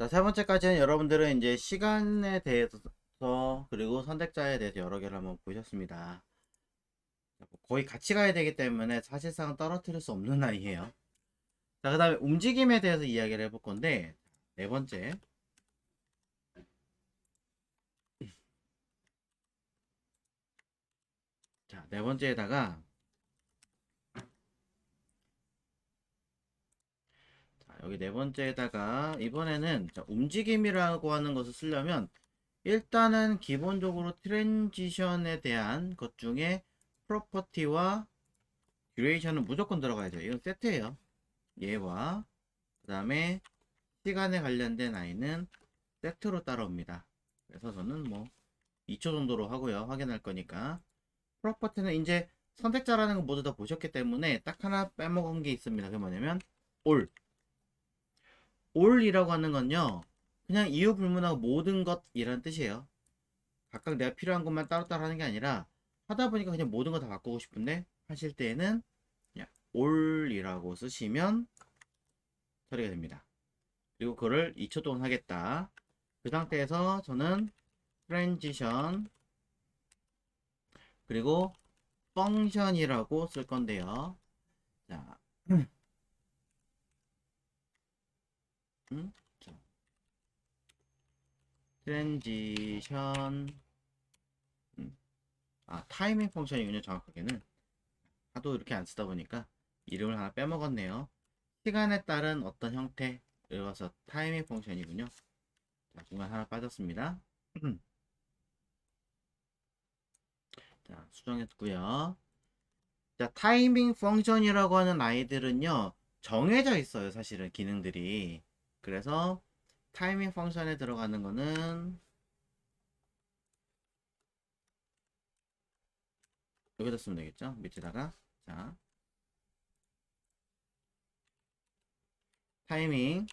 자, 세 번째까지는 여러분들은 이제 시간에 대해서 그리고 선택자에 대해서 여러 개를 한번 보셨습니다. 거의 같이 가야 되기 때문에 사실상 떨어뜨릴 수 없는 아이예요. 자, 그 다음에 움직임에 대해서 이야기를 해볼 건데, 네 번째. 자, 네 번째에다가, 자, 여기 네 번째에다가, 이번에는 자, 움직임이라고 하는 것을 쓰려면, 일단은 기본적으로 트랜지션에 대한 것 중에 프로퍼티와 듀레이션은 무조건 들어가야 돼요. 이건 세트예요. 얘와 그 다음에 시간에 관련된 아이는 세트로 따라옵니다. 그래서 저는 뭐 2초 정도로 하고요. 확인할 거니까. 프로퍼티는 이제 선택자라는 거 모두 다 보셨기 때문에 딱 하나 빼먹은 게 있습니다. 그게 뭐냐면 all. all이라고 하는 건요. 그냥 이유 불문하고 모든 것이라는 뜻이에요. 각각 내가 필요한 것만 따로따로 하는 게 아니라 하다 보니까 그냥 모든 거 다 바꾸고 싶은데 하실 때에는 그냥 all이라고 쓰시면 처리가 됩니다. 그리고 그거를 2초 동안 하겠다. 그 상태에서 저는 트랜지션 그리고 펑션이라고 쓸 건데요. 자, 자, 트랜지션 타이밍 펑션이군요. 정확하게는 하도 이렇게 안 쓰다 보니까 이름을 하나 빼먹었네요. 시간에 따른 어떤 형태 이어서 타이밍 펑션이군요. 자, 중간 하나 빠졌습니다. 자, 수정했고요. 자, 타이밍 펑션이라고 하는 아이들은요, 정해져 있어요, 사실은 기능들이. 그래서 타이밍 펑션에 들어가는 거는 여기다 쓰면 되겠죠? 밑에다가. 자, 타이밍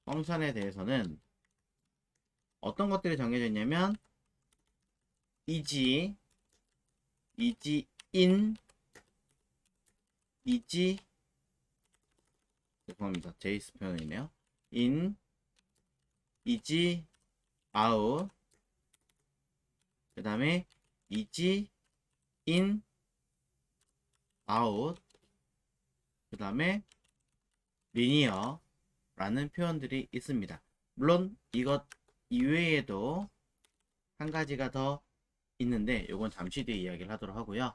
펑션에 대해서는 어떤 것들이 정해져 있냐면, 이지, 이지 인, 이지, 죄송합니다. 제이스 표현이네요. 인, 이지, 아웃, 그 다음에 이지, 인, 아웃, 그 다음에 리니어라는 표현들이 있습니다. 물론 이것 이외에도 한 가지가 더 있는데 이건 잠시 뒤에 이야기를 하도록 하고요.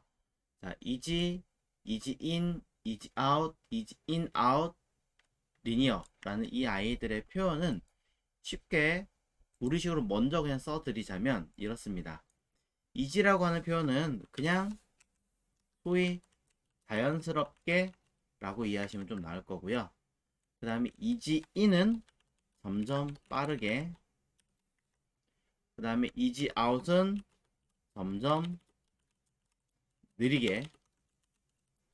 자, 이지, 이지 인, 이지 아웃, 이지 인, 아웃, 리니어라는 이 아이들의 표현은 쉽게 우리식으로 먼저 그냥 써드리자면 이렇습니다. 이지라고 하는 표현은 그냥 소위 자연스럽게 라고 이해하시면 좀 나을 거고요. 그 다음에 이지 인은 점점 빠르게, 그 다음에 이지 아웃은 점점 느리게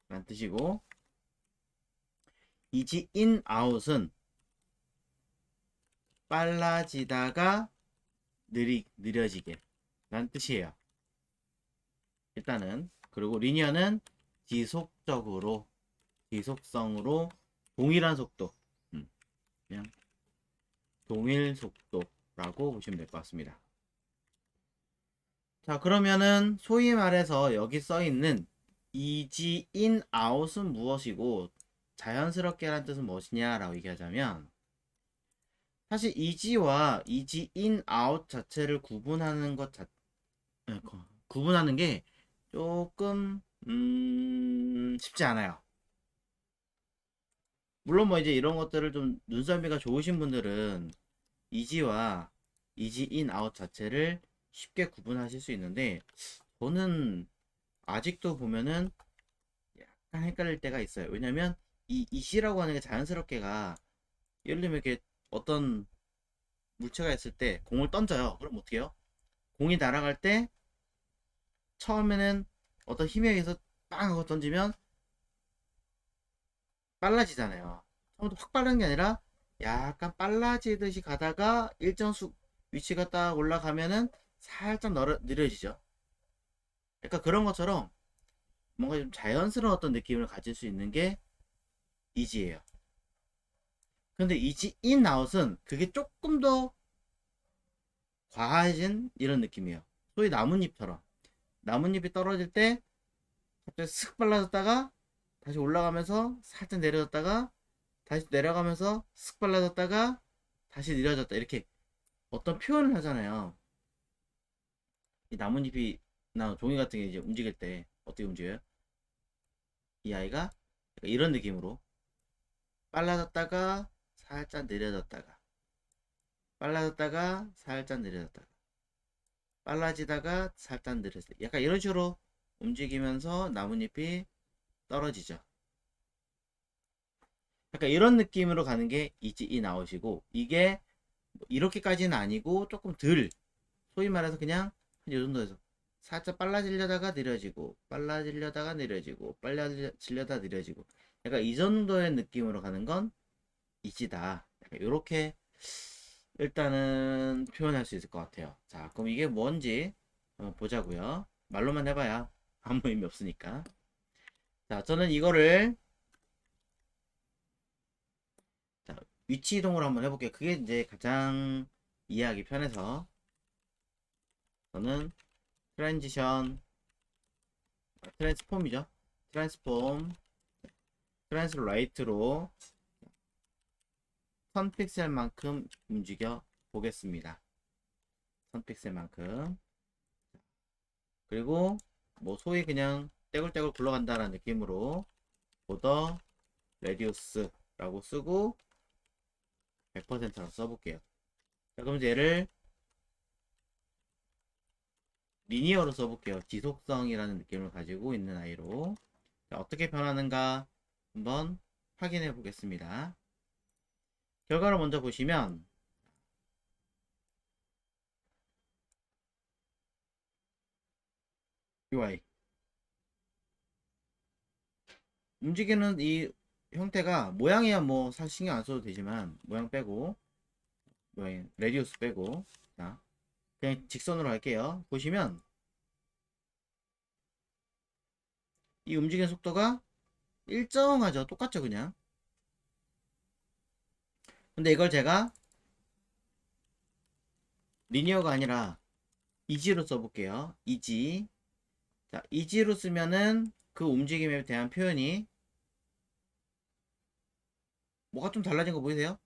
라는 뜻이고, 이지 인 아웃은 빨라지다가 느려지게 라는 뜻이에요. 일단은. 그리고 리니어는 지속적으로, 지속성으로 동일한 속도, 그냥 동일 속도라고 보시면 될 것 같습니다. 자, 그러면은 소위 말해서 여기 써 있는 easy in out은 무엇이고 자연스럽게라는 뜻은 무엇이냐라고 얘기하자면, 사실 easy와 easy in out 자체를 구분하는 구분하는 게 조금 쉽지 않아요. 물론 뭐 이제 이런 것들을 좀 눈썰미가 좋으신 분들은 easy와 easy in out 자체를 쉽게 구분하실 수 있는데, 저는 아직도 보면은 약간 헷갈릴 때가 있어요. 왜냐면 이 이시라고 하는 게 자연스럽게가, 예를 들면 이렇게 어떤 물체가 있을 때 공을 던져요. 그럼 어떻게 해요? 공이 날아갈 때 처음에는 어떤 힘에 의해서 빵 하고 던지면 빨라지잖아요. 처음부터 확 빠르는 게 아니라 약간 빨라지듯이 가다가 일정 위치가 딱 올라가면은 살짝 느려지죠. 그러니까 그런 것처럼 뭔가 좀 자연스러운 어떤 느낌을 가질 수 있는 게 이지예요. 근데 이지 인 아웃은 그게 조금 더 과해진 이런 느낌이에요. 소위 나뭇잎처럼. 나뭇잎이 떨어질 때 갑자기 슥 빨라졌다가 다시 올라가면서 살짝 내려졌다가 다시 내려가면서 슥 빨라졌다가 다시 내려졌다. 이렇게 어떤 표현을 하잖아요. 이 나뭇잎이나 종이 같은 게 이제 움직일 때 어떻게 움직여요? 이 아이가 이런 느낌으로 빨라졌다가 살짝 내려졌다가 빨라졌다가 살짝 내려졌다가 빨라지다가 살짝 느려져. 약간 이런 식으로 움직이면서 나뭇잎이 떨어지죠. 약간 이런 느낌으로 가는 게 이지 나오시고, 이게 뭐 이렇게까지는 아니고 조금 덜, 소위 말해서 그냥 이 정도에서 살짝 빨라지려다가 느려지고 빨라지려다가 느려지고 빨라지려다 느려지고, 약간 이 정도의 느낌으로 가는 건 이지다. 약간 이렇게 일단은 표현할 수 있을 것 같아요. 자, 그럼 이게 뭔지 한번 보자고요. 말로만 해봐야 아무 의미 없으니까. 자, 저는 이거를 자, 위치 이동을 한번 해볼게요. 그게 이제 가장 이해하기 편해서 저는 트랜지션, 트랜스폼이죠. 트랜스폼, 트랜스라이트로 1000픽셀만큼 움직여 보겠습니다. 1000픽셀만큼. 그리고 뭐 소위 그냥 떼굴떼굴 굴러간다라는 느낌으로 보더 레디우스라고 쓰고 100%라고 써볼게요. 자, 그럼 얘를 리니어로 써볼게요. 지속성이라는 느낌을 가지고 있는 아이로. 자, 어떻게 변하는가 한번 확인해 보겠습니다. 결과를 먼저 보시면 UI 움직이는 이 형태가 모양이야 뭐 사실 신경 안 써도 되지만 모양 빼고 모양 레디우스 빼고 자 그냥 직선으로 할게요. 보시면 이 움직이는 속도가 일정하죠. 똑같죠 그냥. 근데 이걸 제가 리니어가 아니라 이지로 써볼게요. 이지. 자, 이지로 쓰면은 그 움직임에 대한 표현이 뭐가 좀 달라진 거 보이세요?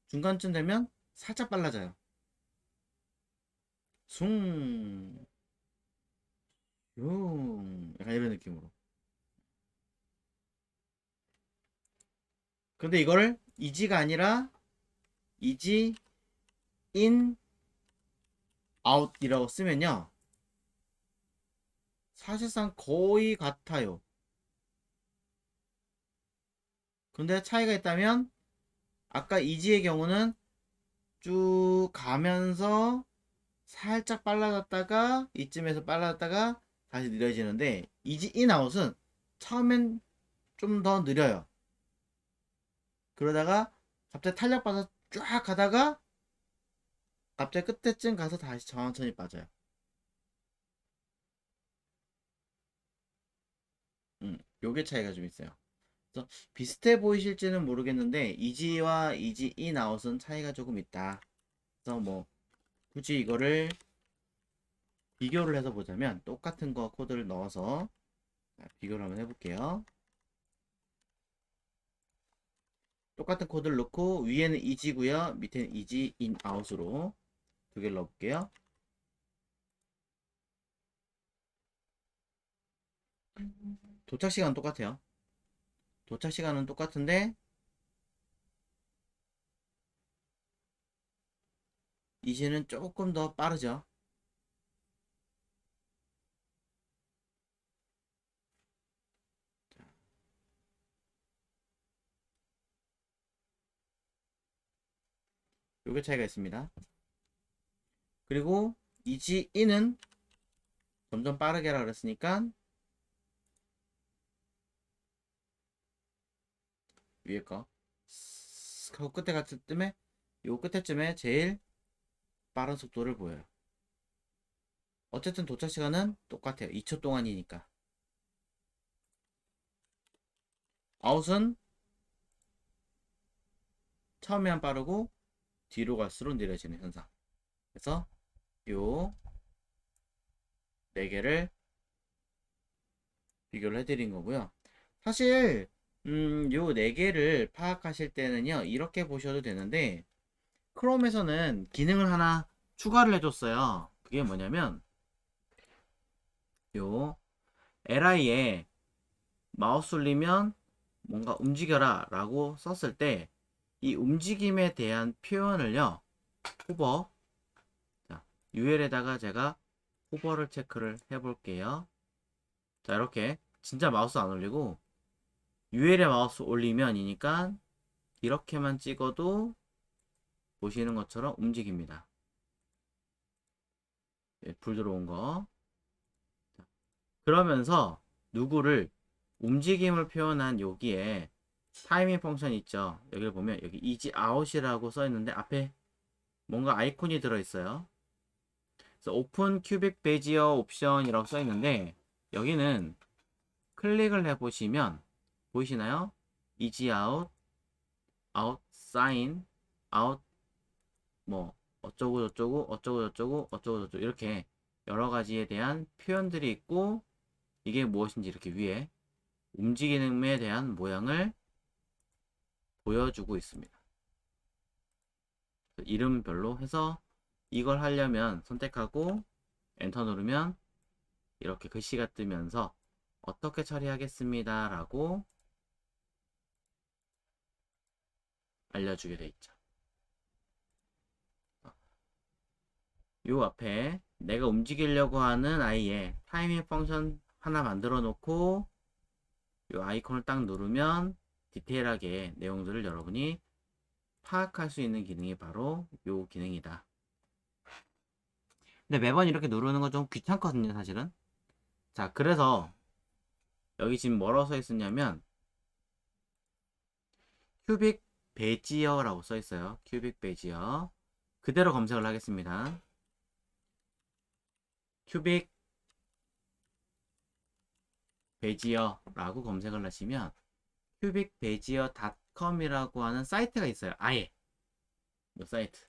중간쯤 되면 살짝 빨라져요. 숭, 융, 약간 이런 느낌으로. 근데 이거를 이지가 아니라 이지 인 아웃이라고 쓰면요. 사실상 거의 같아요. 근데 차이가 있다면 아까 이지의 경우는 쭉 가면서 살짝 빨라졌다가 이쯤에서 빨라졌다가 다시 느려지는데 이지 인아웃은 처음엔 좀 더 느려요. 그러다가 갑자기 탄력받아서 쫙 가다가 갑자기 끝에쯤 가서 다시 천천히 빠져요. 요게 차이가 좀 있어요. 그래서 비슷해 보이실지는 모르겠는데 이지와 이지 인아웃은 차이가 조금 있다. 그래서 뭐 굳이 이거를 비교를 해서 보자면 똑같은 거 코드를 넣어서 비교를 한번 해볼게요. 똑같은 코드를 넣고 위에는 이지고요 밑에는 이지 인 아웃으로 두 개를 넣어볼게요. 도착 시간은 똑같아요. 도착 시간은 똑같은데 이지는 조금 더 빠르죠. 요게 차이가 있습니다. 그리고 이지 인은 점점 빠르게 하라 그랬으니까 위에 거 하고 끝에 갔을 때쯤에 요 끝에쯤에 제일 빠른 속도를 보여요. 어쨌든 도착 시간은 똑같아요. 2초 동안이니까. 아웃은 처음에만 빠르고 뒤로 갈수록 느려지는 현상. 그래서 요 4개를 비교를 해드린 거고요. 사실 요 4개를 파악하실 때는요 이렇게 보셔도 되는데, 크롬에서는 기능을 하나 추가를 해줬어요. 그게 뭐냐면 요 li에 마우스 올리면 뭔가 움직여라 라고 썼을 때 이 움직임에 대한 표현을요, 호버, 자, UL에다가 제가 호버를 체크를 해 볼게요. 자, 이렇게 진짜 마우스 안 올리고 UL에 마우스 올리면이니까 이렇게만 찍어도 보시는 것처럼 움직입니다. 예, 불 들어온 거. 자, 그러면서 누구를 움직임을 표현한 여기에 타이밍 펑션 있죠. 여기를 보면 여기 이지 아웃이라고 써 있는데 앞에 뭔가 아이콘이 들어 있어요. 그래서 오픈 큐빅 베지어 옵션이라고 써 있는데 여기는 클릭을 해 보시면 보이시나요? 이지 아웃, 아웃 사인, 아웃 뭐 어쩌고 저쩌고 어쩌고 저쩌고 어쩌고 저쩌고 이렇게 여러 가지에 대한 표현들이 있고, 이게 무엇인지 이렇게 위에 움직임에 대한 모양을 보여주고 있습니다. 이름별로 해서 이걸 하려면 선택하고 엔터 누르면 이렇게 글씨가 뜨면서 어떻게 처리하겠습니다 라고 알려주게 돼 있죠. 요 앞에 내가 움직이려고 하는 아이의 타이밍 펑션 하나 만들어 놓고 요 아이콘을 딱 누르면 디테일하게 내용들을 여러분이 파악할 수 있는 기능이 바로 요 기능이다. 근데 매번 이렇게 누르는 건 좀 귀찮거든요, 사실은. 자, 그래서 여기 지금 뭐라고 써 있었냐면 큐빅 베지어라고 써 있어요. 큐빅 베지어. 그대로 검색을 하겠습니다. 큐빅 베지어라고 검색을 하시면 큐빅베지어.com이라고 하는 사이트가 있어요. 아예 이 사이트.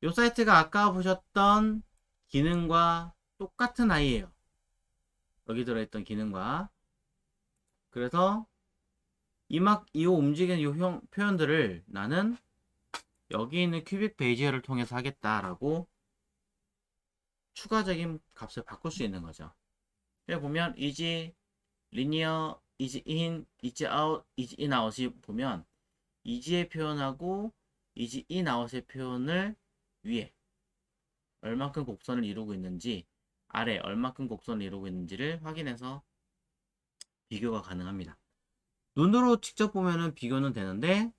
이 사이트가 아까 보셨던 기능과 똑같은 아이예요. 여기 들어있던 기능과. 그래서 이 움직이는 이 표현들을 나는 여기 있는 큐빅 베이지어를 통해서 하겠다라고 추가적인 값을 바꿀 수 있는 거죠. 여기 보면 이지 리니어, 이지 인, 이지 아웃, 이지 인 아웃이 보면 이지의 표현하고 이지 인 아웃의 표현을 위에 얼만큼 곡선을 이루고 있는지, 아래 얼만큼 곡선을 이루고 있는지를 확인해서 비교가 가능합니다. 눈으로 직접 보면은 비교는 되는데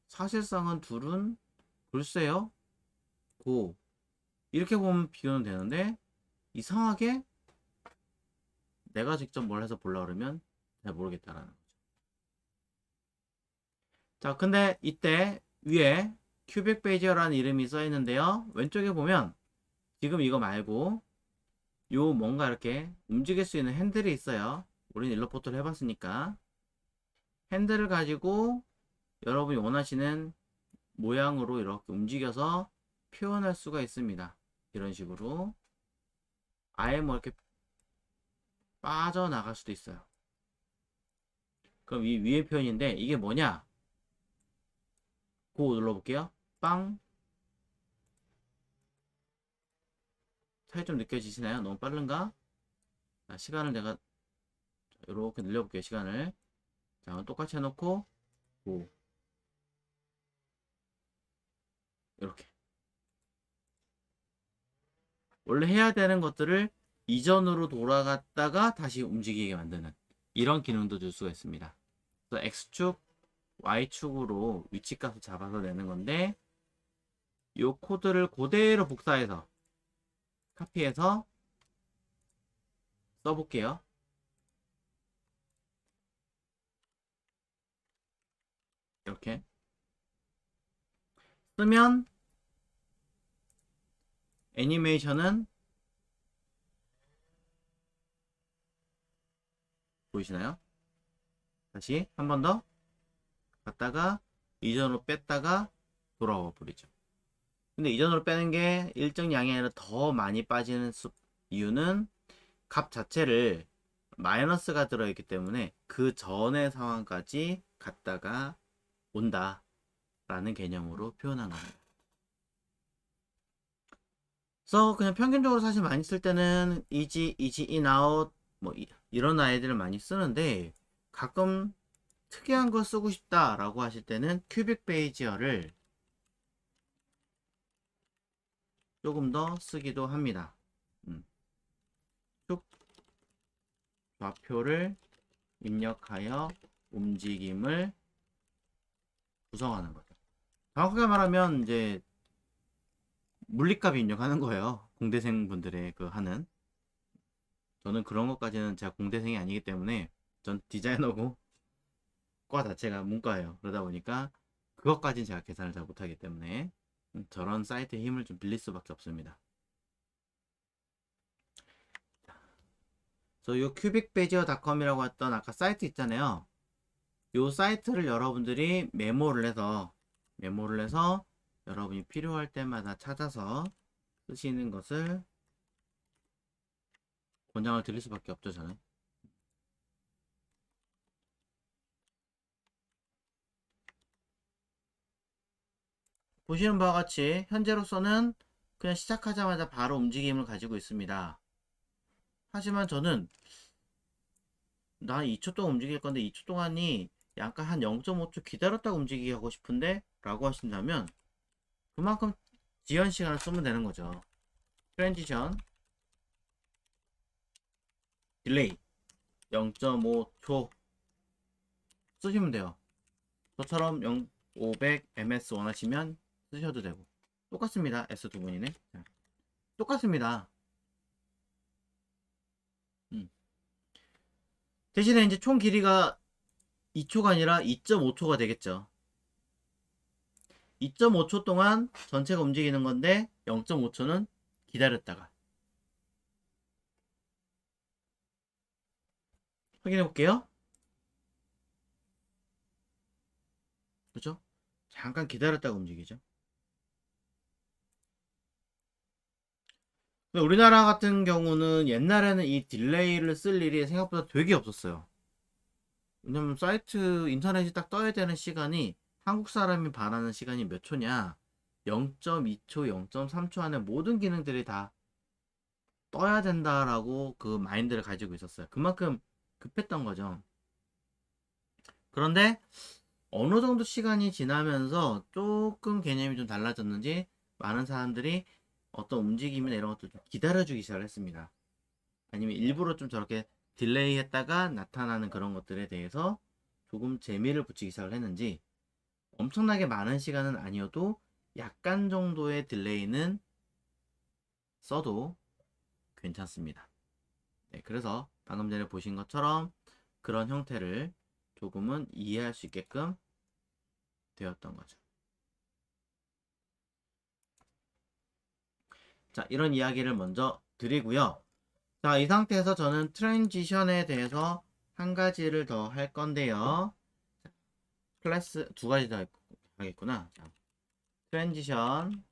사실상은 둘은 글쎄요 이렇게 보면 비교는 되는데 이상하게 내가 직접 뭘 해서 보려고 그러면 잘 모르겠다라는 거죠. 자, 근데 이때 위에 큐빅 베이지어라는 이름이 써 있는데요, 왼쪽에 보면 지금 이거 말고 요 뭔가 이렇게 움직일 수 있는 핸들이 있어요. 우리는 일러포트를 해봤으니까 핸들을 가지고 여러분이 원하시는 모양으로 이렇게 움직여서 표현할 수가 있습니다. 이런 식으로 아예 뭐 이렇게 빠져나갈 수도 있어요. 그럼 이 위의 표현인데 이게 뭐냐? 고 눌러볼게요. 빵. 차이 좀 느껴지시나요? 너무 빠른가? 자, 시간을 내가 이렇게 늘려볼게요. 시간을. 자, 똑같이 해놓고 고. 이렇게. 원래 해야 되는 것들을 이전으로 돌아갔다가 다시 움직이게 만드는 이런 기능도 줄 수가 있습니다. 그래서 X축, Y축으로 위치값을 잡아서 내는 건데, 이 코드를 그대로 복사해서 카피해서 써볼게요. 이렇게 쓰면 애니메이션은 보이시나요? 다시 한 번 더 갔다가 이전으로 뺐다가 돌아와 버리죠. 근데 이전으로 빼는 게 일정 양이 아니라 더 많이 빠지는 이유는 값 자체를 마이너스가 들어있기 때문에 그 전의 상황까지 갔다가 온다 라는 개념으로 표현한 겁니다. 그래서 그냥 평균적으로 사실 많이 쓸 때는 이지, in, out 뭐 이런 아이들을 많이 쓰는데 가끔 특이한 걸 쓰고 싶다 라고 하실 때는 큐빅 베이지어를 조금 더 쓰기도 합니다. 쭉 좌표를 입력하여 움직임을 구성하는 거죠. 정확하게 말하면 이제 물리값 입력하는 거예요. 공대생 분들의 그 하는. 저는 그런 것까지는 제가 공대생이 아니기 때문에 전 디자이너고 과 자체가 문과예요. 그러다 보니까 그것까지는 제가 계산을 잘 못하기 때문에 저런 사이트의 힘을 좀 빌릴 수밖에 없습니다. 그래서 요 큐빅베지어닷컴이라고 했던 아까 사이트 있잖아요. 요 사이트를 여러분들이 메모를 해서 여러분이 필요할 때마다 찾아서 쓰시는 것을 권장을 드릴 수밖에 없죠, 저는. 보시는 바와 같이 현재로서는 그냥 시작하자마자 바로 움직임을 가지고 있습니다. 하지만 저는 나 2초 동안 움직일 건데 2초 동안이 약간 한 0.5초 기다렸다가 움직이게 하고 싶은데 라고 하신다면 그만큼 지연 시간을 쓰면 되는 거죠. 트랜지션 딜레이 0.5초 쓰시면 돼요. 저처럼 500 ms 원하시면 쓰셔도 되고 똑같습니다. S 두 분이네. 똑같습니다. 대신에 이제 총 길이가 2초가 아니라 2.5초가 되겠죠. 2.5초 동안 전체가 움직이는 건데 0.5초는 기다렸다가 확인해 볼게요. 그렇죠? 잠깐 기다렸다가 움직이죠. 근데 우리나라 같은 경우는 옛날에는 이 딜레이를 쓸 일이 생각보다 되게 없었어요. 왜냐면 사이트 인터넷이 딱 떠야 되는 시간이 한국 사람이 바라는 시간이 몇 초냐? 0.2초, 0.3초 안에 모든 기능들이 다 떠야 된다라고 그 마인드를 가지고 있었어요. 그만큼 급했던 거죠. 그런데 어느 정도 시간이 지나면서 조금 개념이 좀 달라졌는지 많은 사람들이 어떤 움직임이나 이런 것들 좀 기다려주기 시작했습니다. 아니면 일부러 좀 저렇게 딜레이 했다가 나타나는 그런 것들에 대해서 조금 재미를 붙이기 시작을 했는지 엄청나게 많은 시간은 아니어도 약간 정도의 딜레이는 써도 괜찮습니다. 네, 그래서 방금 전에 보신 것처럼 그런 형태를 조금은 이해할 수 있게끔 되었던 거죠. 자, 이런 이야기를 먼저 드리고요. 자, 이 상태에서 저는 트랜지션에 대해서 한 가지를 더 할 건데요. 클래스 두 가지 더 하겠구나. 자, 트랜지션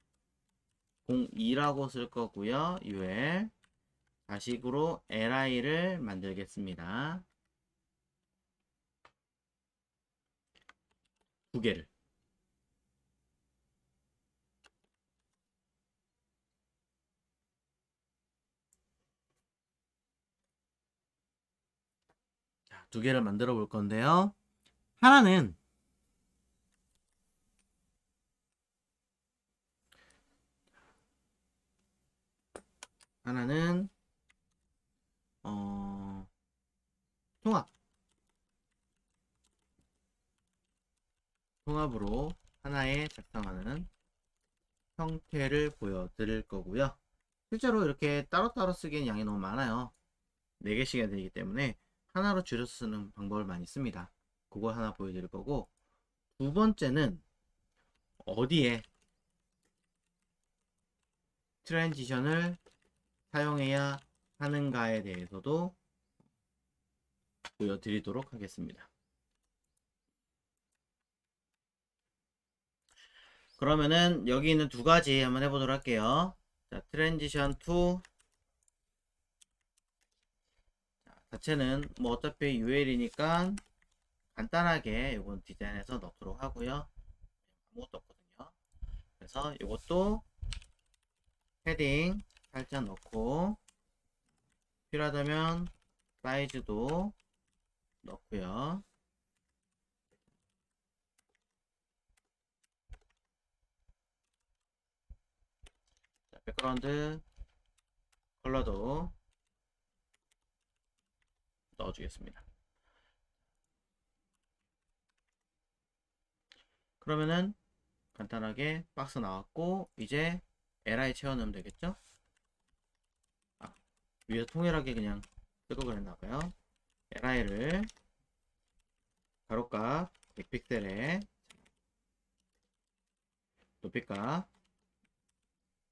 02라고 쓸 거고요. UL 자식으로 li를 만들겠습니다. 두 개를. 자, 두 개를 만들어 볼 건데요. 하나는 하나는 통합 통합으로 하나에 작성하는 형태를 보여드릴 거고요. 실제로 이렇게 따로따로 쓰기엔 양이 너무 많아요. 4개씩 해야 되기 때문에 하나로 줄여서 쓰는 방법을 많이 씁니다. 그거 하나 보여드릴 거고, 두 번째는 어디에 트랜지션을 사용해야 하는가에 대해서도 보여드리도록 하겠습니다. 그러면은 여기 있는 두 가지 한번 해보도록 할게요. 자, 트랜지션 2 자체는 뭐 어차피 UL이니까 간단하게 이건 디자인해서 넣도록 하고요. 아무것도 없거든요. 그래서 이것도 패딩 살짝 넣고 필요하다면 사이즈도 넣고요. 자, 백그라운드 컬러도 넣어주겠습니다. 그러면은 간단하게 박스 나왔고 이제 li 채워 넣으면 되겠죠? 아, 위에 통일하게 그냥 쓰고 그랬나봐요. li를 가로값 100픽셀에 높이값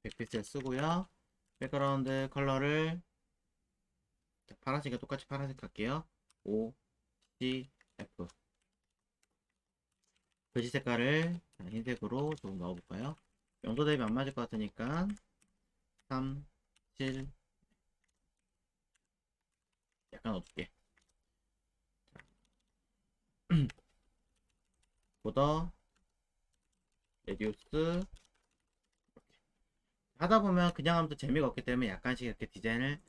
100픽셀 쓰고요. 백그라운드 컬러를 파란색과 똑같이 파란색 할게요. O, C, F 글씨 색깔을 흰색으로 조금 넣어볼까요? 용도 대비 안 맞을 것 같으니까 3, 7 약간 어둡게 보더 레디우스 하다 보면 그냥 하면 또 재미가 없기 때문에 약간씩 이렇게 디자인을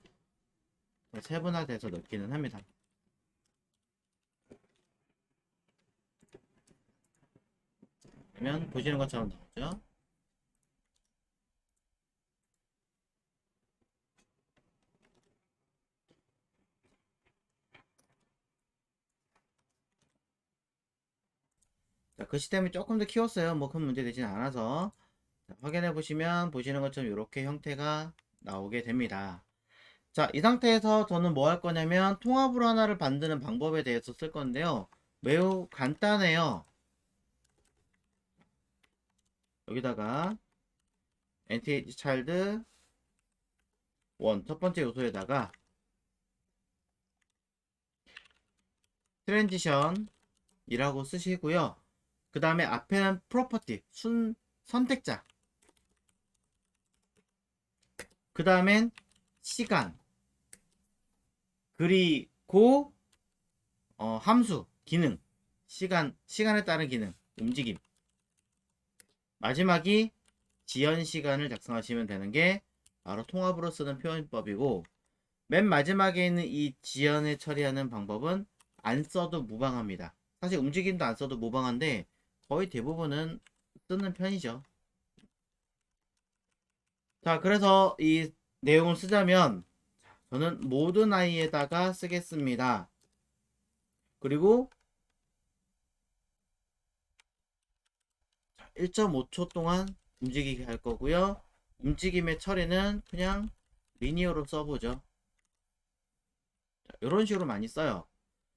세분화돼서 넣기는 합니다. 그러면 보시는 것처럼 나오죠. 자, 글씨 때문에 조금 더 키웠어요. 뭐 큰 문제 되진 않아서. 자, 확인해 보시면 보시는 것처럼 이렇게 형태가 나오게 됩니다. 자, 이 상태에서 저는 뭐 할 거냐면 통합으로 하나를 만드는 방법에 대해서 쓸 건데요. 매우 간단해요. 여기다가 엔티티 차일드 1 첫 번째 요소에다가 트랜지션 이라고 쓰시고요. 그 다음에 앞에는 프로퍼티 선택자, 그 다음엔 시간, 그리고 함수 기능, 시간에 따른 기능, 움직임, 마지막이 지연 시간을 작성하시면 되는 게 바로 통합으로 쓰는 표현법이고, 맨 마지막에 있는 이 지연을 처리하는 방법은 안 써도 무방합니다. 사실 움직임도 안 써도 무방한데 거의 대부분은 쓰는 편이죠. 자, 그래서 이 내용을 쓰자면 저는 모든 아이에다가 쓰겠습니다. 그리고 1.5초 동안 움직이게 할 거고요. 움직임의 처리는 그냥 리니어로 써보죠. 자, 이런 식으로 많이 써요.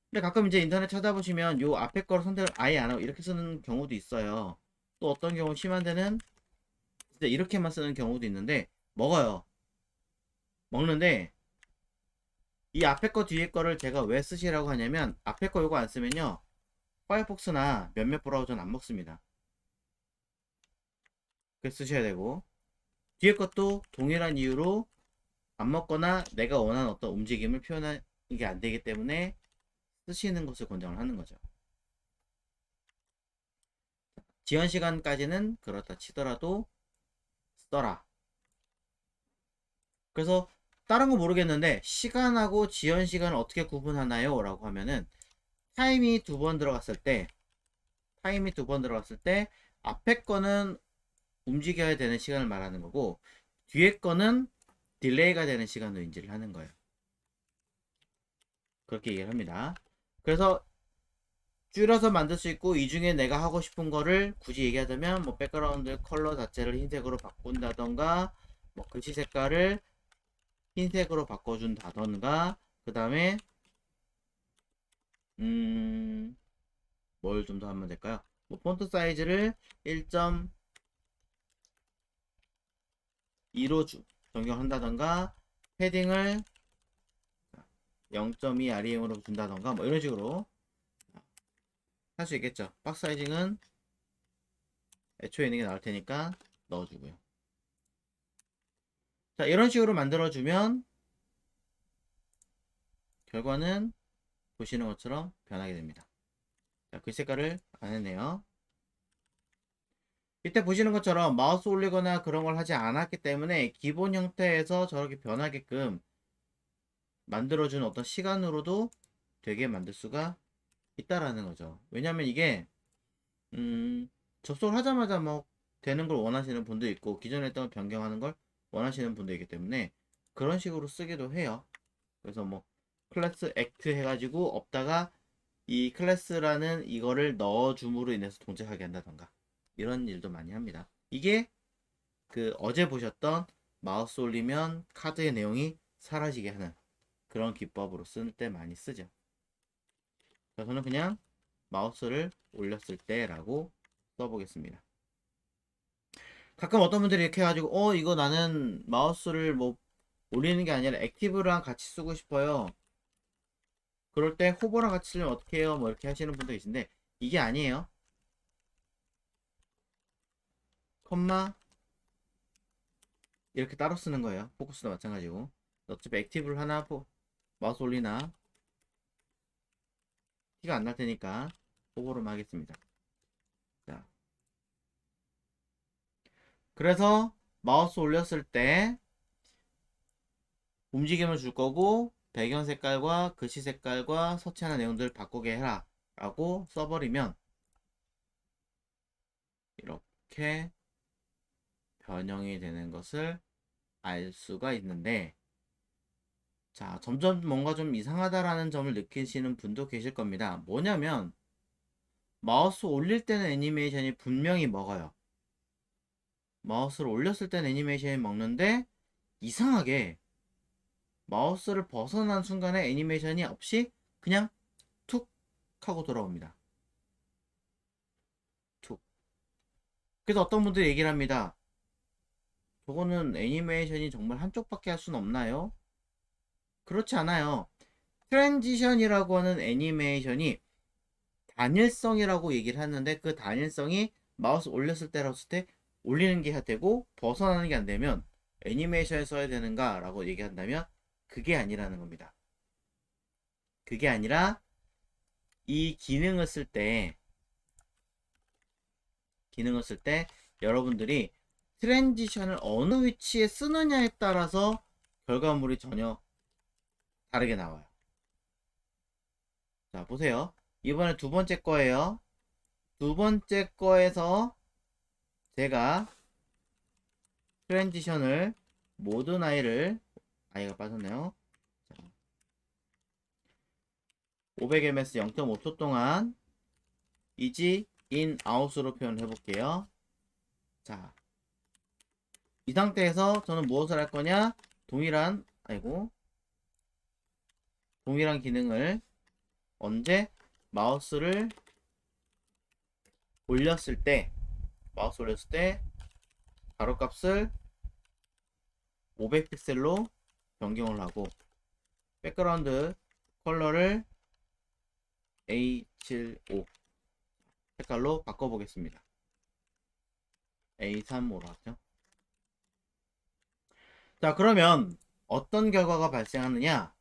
근데 가끔 이제 인터넷 찾아보시면 요 앞에 거를 선택을 아예 안 하고 이렇게 쓰는 경우도 있어요. 또 어떤 경우 심한 데는 진짜 이렇게만 쓰는 경우도 있는데 먹어요. 먹는데 이 앞에 거 뒤에 거를 제가 왜 쓰시라고 하냐면 앞에 거 요거 안 쓰면요 파이어폭스나 몇몇 브라우저는 안 먹습니다. 그래서 쓰셔야 되고 뒤에 것도 동일한 이유로 안 먹거나 내가 원하는 어떤 움직임을 표현하는 게 안 되기 때문에 쓰시는 것을 권장을 하는 거죠. 지연 시간까지는 그렇다 치더라도 써라. 그래서 다른 거 모르겠는데 시간하고 지연 시간을 어떻게 구분하나요? 라고 하면은 타임이 두 번 들어갔을 때 앞에 거는 움직여야 되는 시간을 말하는 거고 뒤에 거는 딜레이가 되는 시간으로 인지를 하는 거예요. 그렇게 얘기를 합니다. 그래서 줄여서 만들 수 있고 이 중에 내가 하고 싶은 거를 굳이 얘기하자면 뭐 백그라운드 컬러 자체를 흰색으로 바꾼다던가 뭐 글씨 색깔을 흰색으로 바꿔준다던가 그 다음에 뭘 좀 더 하면 될까요? 뭐 폰트 사이즈를 1.2로 변경한다던가 패딩을 0.2 REM으로 준다던가 뭐 이런 식으로 할 수 있겠죠. 박스 사이징은 애초에 있는 게 나을 테니까 넣어주고요. 자, 이런 식으로 만들어주면 결과는 보시는 것처럼 변하게 됩니다. 자, 글 색깔을 안 했네요. 이때 보시는 것처럼 마우스 올리거나 그런 걸 하지 않았기 때문에 기본 형태에서 저렇게 변하게끔 만들어주는 어떤 시간으로도 되게 만들 수가 있다라는 거죠. 왜냐면 이게 접속을 하자마자 뭐 되는 걸 원하시는 분도 있고 기존에 했던 걸 변경하는 걸 원하시는 분도 있기 때문에 그런 식으로 쓰기도 해요. 그래서 뭐 클래스 액트 해가지고 없다가 이 클래스라는 이거를 넣어줌으로 인해서 동작하게 한다던가 이런 일도 많이 합니다. 이게 그 어제 보셨던 마우스 올리면 카드의 내용이 사라지게 하는 그런 기법으로 쓸 때 많이 쓰죠. 그래서 저는 그냥 마우스를 올렸을 때라고 써보겠습니다. 가끔 어떤 분들이 이렇게 해가지고 이거 나는 마우스를 뭐 올리는 게 아니라 액티브랑 같이 쓰고 싶어요. 그럴 때 호버랑 같이 쓰려면 어떻게 해요? 뭐 이렇게 하시는 분도 계신데 이게 아니에요. 컴마 이렇게 따로 쓰는 거예요. 포커스도 마찬가지고. 어차피 액티브를 하나 마우스 올리나 티가 안 날 테니까 호버로만 하겠습니다. 자, 그래서 마우스 올렸을 때 움직임을 줄 거고 배경 색깔과 글씨 색깔과 서치하는 내용들을 바꾸게 해라 라고 써버리면 이렇게 변형이 되는 것을 알 수가 있는데 자, 점점 뭔가 좀 이상하다라는 점을 느끼시는 분도 계실 겁니다. 뭐냐면 마우스 올릴 때는 애니메이션이 분명히 먹어요. 마우스를 올렸을 때는 애니메이션이 먹는데 이상하게 마우스를 벗어난 순간에 애니메이션이 없이 그냥 툭 하고 돌아옵니다. 툭. 그래서 어떤 분들이 얘기를 합니다. 저거는 애니메이션이 정말 한쪽밖에 할 수는 없나요? 그렇지 않아요. 트랜지션이라고 하는 애니메이션이 단일성이라고 얘기를 하는데 그 단일성이 마우스 올렸을 때라고 때 올리는 게 해야 되고 벗어나는 게 안 되면 애니메이션에 써야 되는가 라고 얘기한다면 그게 아니라는 겁니다. 그게 아니라 이 기능을 쓸 때 여러분들이 트랜지션을 어느 위치에 쓰느냐에 따라서 결과물이 전혀 다르게 나와요. 자, 보세요. 이번에 두 번째 거예요. 두 번째 거에서 제가 트랜지션을 모든 아이가 빠졌네요. 500ms 0.5초 동안 이지 인 아웃으로 표현해 볼게요. 자, 이 상태에서 저는 무엇을 할 거냐? 동일한 기능을 언제 마우스 올렸을 때 가로값을 500픽셀로 변경을 하고 백그라운드 컬러를 A75 색깔로 바꿔보겠습니다. A35로 하죠. 자, 그러면 어떤 결과가 발생하느냐?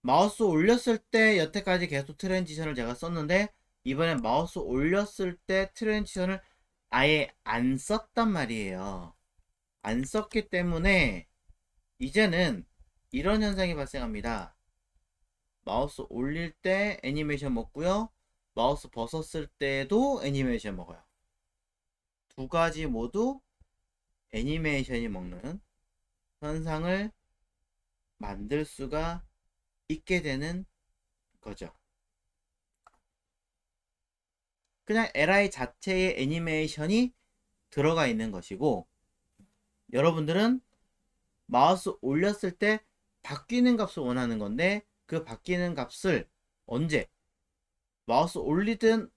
마우스 올렸을 때 여태까지 계속 트랜지션을 제가 썼는데 이번엔 마우스 올렸을 때 트랜지션을 아예 안 썼단 말이에요. 안 썼기 때문에 이제는 이런 현상이 발생합니다. 마우스 올릴 때 애니메이션 먹고요. 마우스 벗었을 때도 애니메이션 먹어요. 두 가지 모두 애니메이션이 먹는 현상을 만들 수가 있게 되는 거죠. 그냥 LI 자체의 애니메이션이 들어가 있는 것이고 여러분들은 마우스 올렸을 때 바뀌는 값을 원하는 건데 그 바뀌는 값을 언제 마우스 올리든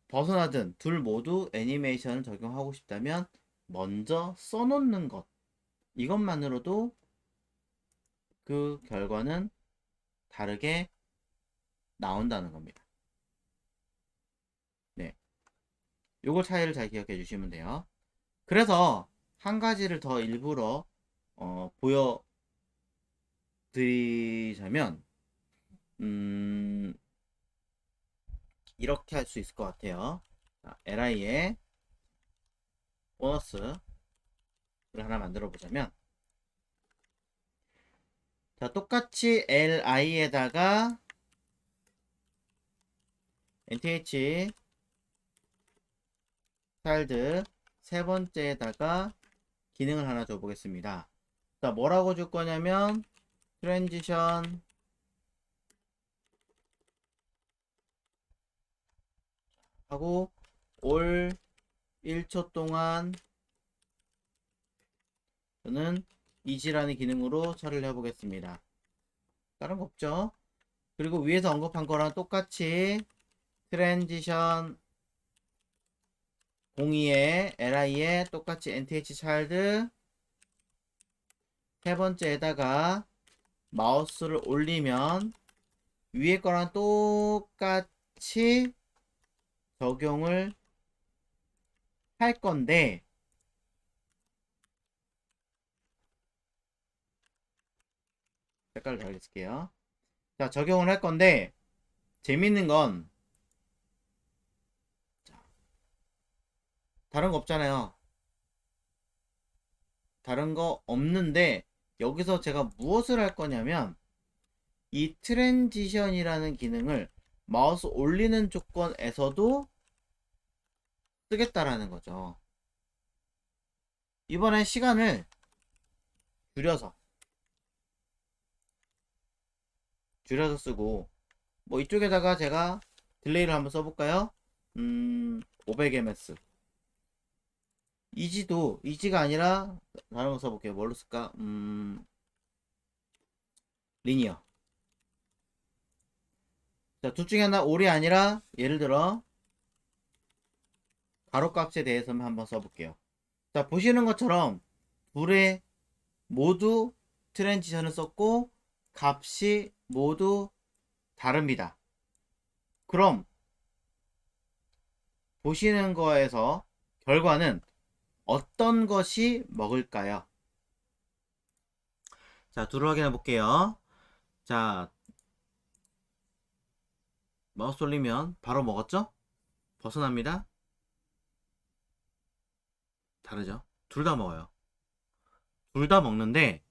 벗어나든 둘 모두 애니메이션을 적용하고 싶다면 먼저 써놓는 것 이것만으로도 그 결과는 다르게 나온다는 겁니다. 네. 요걸 차이를 잘 기억해 주시면 돼요. 그래서 한 가지를 더 일부러 보여드리자면 이렇게 할 수 있을 것 같아요. li에 보너스를 하나 만들어 보자면, 자, 똑같이 li에다가 nth 차일드 세 번째에다가 기능을 하나 줘 보겠습니다. 자, 뭐라고 줄 거냐면 트랜지션 하고 올 1초 동안 저는 이지라는 기능으로 처리를 해보겠습니다. 다른 거 없죠? 그리고 위에서 언급한 거랑 똑같이 트랜지션 02에 li에 똑같이 nth 차일드 세 번째에다가 마우스를 올리면 위에 거랑 똑같이 적용을 할 건데, 색깔을 다르게 쓸게요. 자, 적용을 할 건데 재밌는 건 다른 거 없잖아요. 다른 거 없는데 여기서 제가 무엇을 할 거냐면 이 트랜지션이라는 기능을 마우스 올리는 조건에서도 쓰겠다라는 거죠. 이번엔 시간을 줄여서 쓰고, 뭐 이쪽에다가 제가 딜레이를 한번 써볼까요? 500ms. 이지가 아니라 다른 거 써볼게요. 뭘로 쓸까? 리니어. 자, 둘 중에 하나 올이 아니라 예를 들어 가로값에 대해서만 한번 써볼게요. 자, 보시는 것처럼 둘의 모두 트랜지션을 썼고 값이 모두 다릅니다. 그럼 보시는 거에서 결과는 어떤 것이 먹을까요? 자, 둘을 확인해 볼게요. 자, 마우스 올리면 바로 먹었죠? 벗어납니다. 다르죠? 둘 다 먹어요. 둘 다 먹는데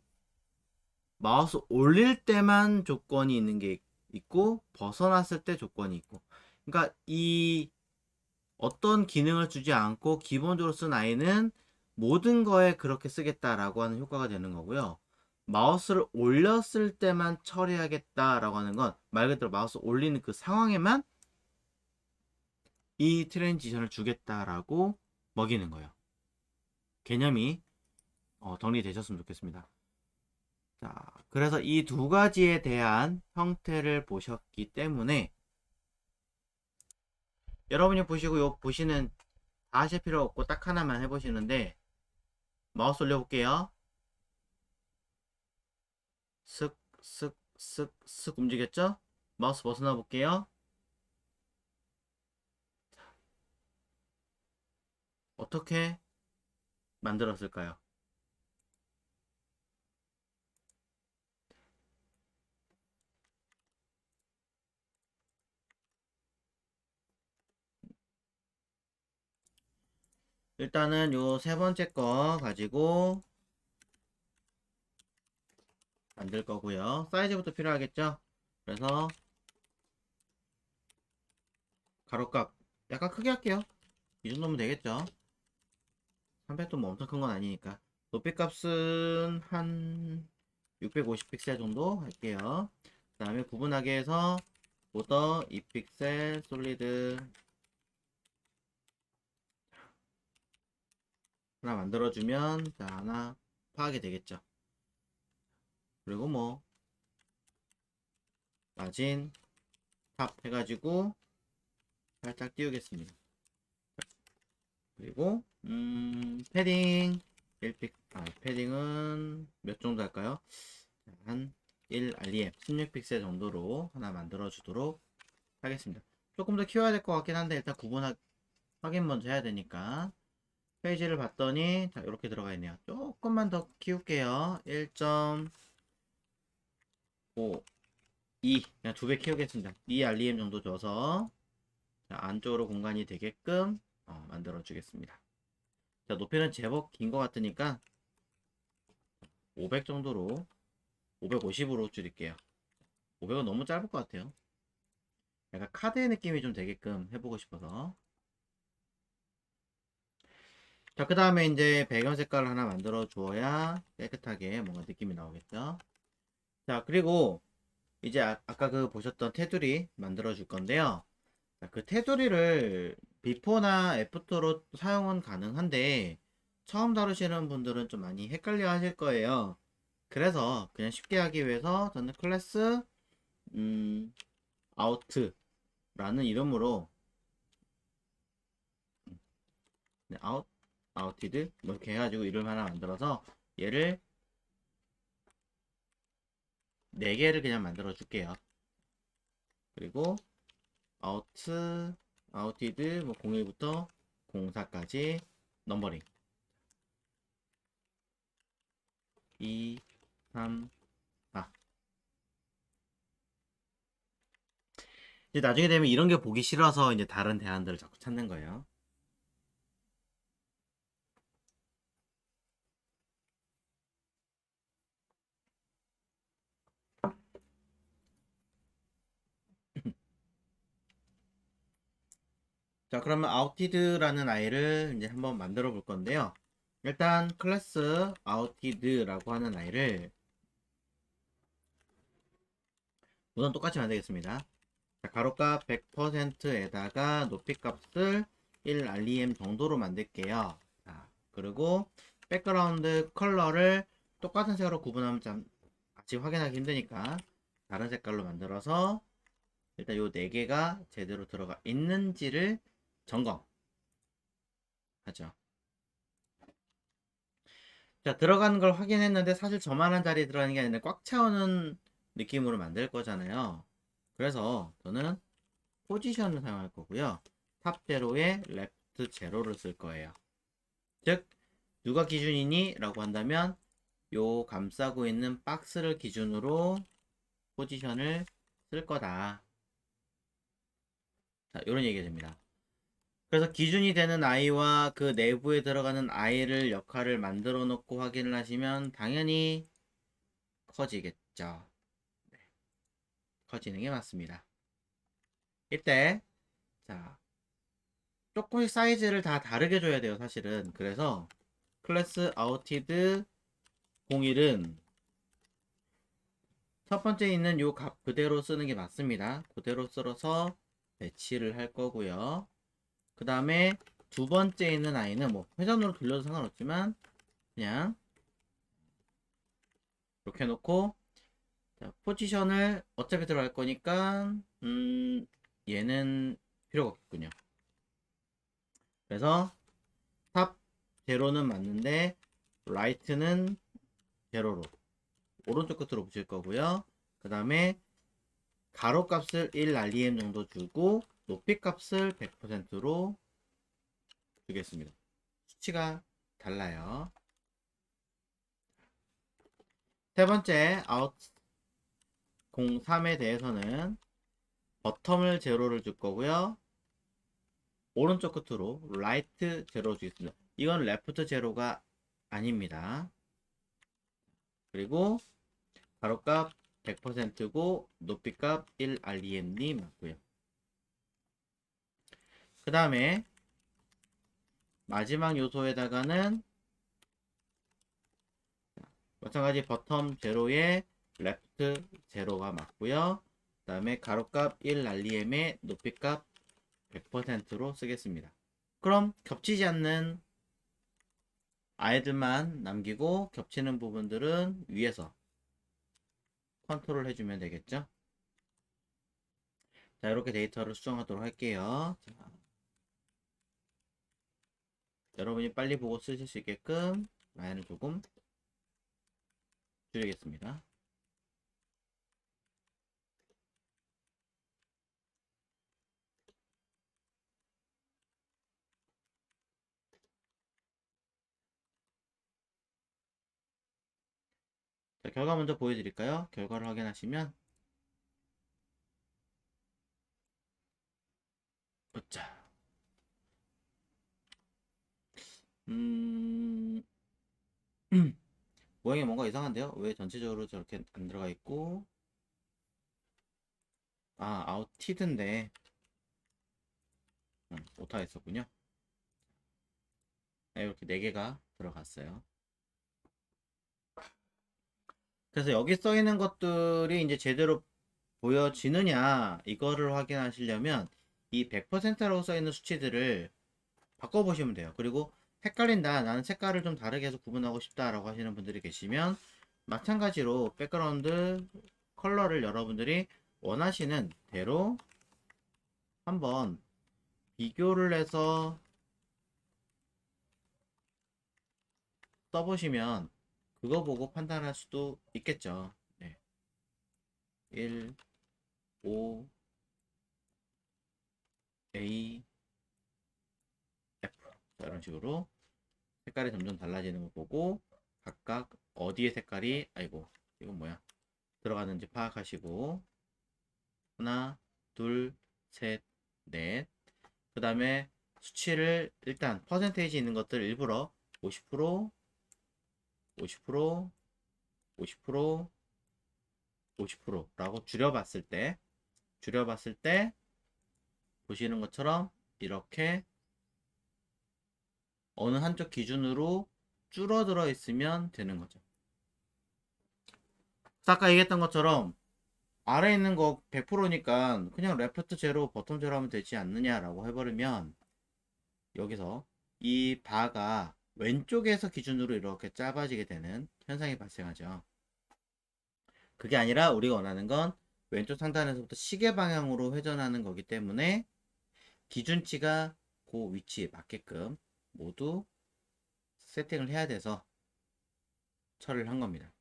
마우스 올릴 때만 조건이 있는 게 있고 벗어났을 때 조건이 있고, 그러니까 이 어떤 기능을 주지 않고 기본적으로 쓴 아이는 모든 거에 그렇게 쓰겠다라고 하는 효과가 되는 거고요. 마우스를 올렸을 때만 처리하겠다라고 하는 건 말 그대로 마우스 올리는 그 상황에만 이 트랜지션을 주겠다라고 먹이는 거예요. 개념이 정리되셨으면 좋겠습니다. 자, 그래서 이 두 가지에 대한 형태를 보셨기 때문에 여러분이 보시고 보시는 다 하실 필요 없고 딱 하나만 해보시는데, 마우스 올려볼게요. 슥, 슥, 슥, 슥 움직였죠? 마우스 벗어나 볼게요. 어떻게 만들었을까요? 일단은 요 세 번째 거 가지고 만들 거고요. 사이즈부터 필요하겠죠? 그래서 가로값 약간 크게 할게요. 이 정도면 되겠죠? 300도 뭐 엄청 큰 건 아니니까. 높이 값은 한 650 픽셀 정도 할게요. 그 다음에 구분하기 해서 보더 2픽셀 솔리드 하나 만들어주면, 자, 하나 파악이 되겠죠. 그리고 뭐 마진 탑 해가지고 살짝 띄우겠습니다. 그리고 패딩 1픽, 패딩은 몇 정도 할까요? 한 1 REM 16픽셀 정도로 하나 만들어 주도록 하겠습니다. 조금 더 키워야 될 것 같긴 한데 일단 확인 먼저 해야 되니까. 페이지를 봤더니 자 이렇게 들어가 있네요. 조금만 더 키울게요. 1.5 2 그냥 2배 키우겠습니다. 2 REM 정도 줘서 자, 안쪽으로 공간이 되게끔 만들어 주겠습니다. 자, 높이는 제법 긴 것 같으니까 500 정도로 550으로 줄일게요. 500은 너무 짧을 것 같아요. 약간 카드의 느낌이 좀 되게끔 해보고 싶어서. 자, 그 다음에 이제 배경 색깔을 하나 만들어 주어야 깨끗하게 뭔가 느낌이 나오겠죠. 자, 그리고 이제 아까 그 보셨던 테두리 만들어 줄 건데요. 자, 그 테두리를 비포나 애프터로 사용은 가능한데 처음 다루시는 분들은 좀 많이 헷갈려 하실 거예요. 그래서 그냥 쉽게 하기 위해서 저는 클래스 아우트라는 이름으로 아웃티드 이렇게 해가지고 이름 하나 만들어서 얘를 4개를 그냥 만들어 줄게요. 그리고 아웃티드 뭐 01부터 04까지 넘버링 2, 3, 4. 이제 나중에 되면 이런 게 보기 싫어서 이제 다른 대안들을 자꾸 찾는 거예요. 자, 그러면 아웃티드라는 아이를 이제 한번 만들어 볼 건데요. 일단 클래스 아웃티드라고 하는 아이를 우선 똑같이 만들겠습니다. 자, 가로값 100%에다가 높이값을 1 REM 정도로 만들게요. 자, 그리고 백그라운드 컬러를 똑같은 색으로 구분하면 좀 같이 확인하기 힘드니까 다른 색깔로 만들어서 일단 요 4개가 제대로 들어가 있는지를 점검하죠. 자, 들어가는 걸 확인했는데 사실 저만한 자리에 들어가는 게 아니라 꽉 채우는 느낌으로 만들 거잖아요. 그래서 저는 포지션을 사용할 거고요. 탑 제로에 레프트 제로를 쓸 거예요. 즉 누가 기준이니? 라고 한다면 요 감싸고 있는 박스를 기준으로 포지션을 쓸 거다. 자, 이런 얘기가 됩니다. 그래서 기준이 되는 아이와 그 내부에 들어가는 아이를 역할을 만들어 놓고 확인을 하시면 당연히 커지겠죠. 네, 커지는 게 맞습니다. 이때 자 조금씩 사이즈를 다 다르게 줘야 돼요, 사실은. 그래서 클래스 아웃티드 01은 첫 번째 있는 요 값 그대로 쓰는 게 맞습니다. 그대로 쓸어서 배치를 할 거고요. 그 다음에 두 번째 있는 아이는 뭐 회전으로 돌려도 상관없지만 그냥 이렇게 해놓고 자, 포지션을 어차피 들어갈 거니까 얘는 필요가 없군요. 그래서 탑 제로는 맞는데 라이트는 제로로 오른쪽 끝으로 붙일 거고요. 그 다음에 가로 값을 1 REM 정도 주고 높이 값을 100%로 주겠습니다. 수치가 달라요. 세 번째 아웃 03에 대해서는 버텀을 제로를 줄 거고요. 오른쪽 끝으로 라이트 제로 주겠습니다. 이건 레프트 제로가 아닙니다. 그리고 가로값 100%고 높이값 1 REM이 맞고요. 그 다음에 마지막 요소에다가는 마찬가지 버텀 제로에 레프트 제로가 맞고요. 그 다음에 가로값 1 REM에 높이값 100%로 쓰겠습니다. 그럼 겹치지 않는 아이들만 남기고 겹치는 부분들은 위에서 컨트롤 해주면 되겠죠. 자, 이렇게 데이터를 수정하도록 할게요. 자, 여러분이 빨리 보고 쓰실 수 있게끔 라인을 조금 줄이겠습니다. 자, 결과 먼저 보여드릴까요? 결과를 확인하시면 자, 음, 모양이 뭔가 이상한데요? 왜 전체적으로 저렇게 안 들어가 있고, 아, 아웃티드인데, 오타가 있었군요. 네, 이렇게 4개가 들어갔어요. 그래서 여기 써 있는 것들이 이제 제대로 보여지느냐, 이거를 확인하시려면 이 100%라고 써 있는 수치들을 바꿔보시면 돼요. 그리고 헷갈린다, 나는 색깔을 좀 다르게 해서 구분하고 싶다라고 하시는 분들이 계시면 마찬가지로 백그라운드 컬러를 여러분들이 원하시는 대로 한번 비교를 해서 써보시면 그거 보고 판단할 수도 있겠죠. 네. 1, 5, A, F. 자, 이런 식으로 색깔이 점점 달라지는 걸 보고 각각 어디에 색깔이, 아이고, 이건 뭐야? 들어가는지 파악하시고 하나, 둘, 셋, 넷. 그 다음에 수치를 일단 퍼센테이지 있는 것들 일부러 50%, 50%, 50%, 50%라고 줄여봤을 때 보시는 것처럼 이렇게 어느 한쪽 기준으로 줄어들어 있으면 되는 거죠. 아까 얘기했던 것처럼 아래 있는 거 100%니까 그냥 레프트 제로, 버텀 제로 하면 되지 않느냐라고 해버리면 여기서 이 바가 왼쪽에서 기준으로 이렇게 짧아지게 되는 현상이 발생하죠. 그게 아니라 우리가 원하는 건 왼쪽 상단에서부터 시계 방향으로 회전하는 거기 때문에 기준치가 그 위치에 맞게끔 모두 세팅을 해야 돼서 처리를 한 겁니다.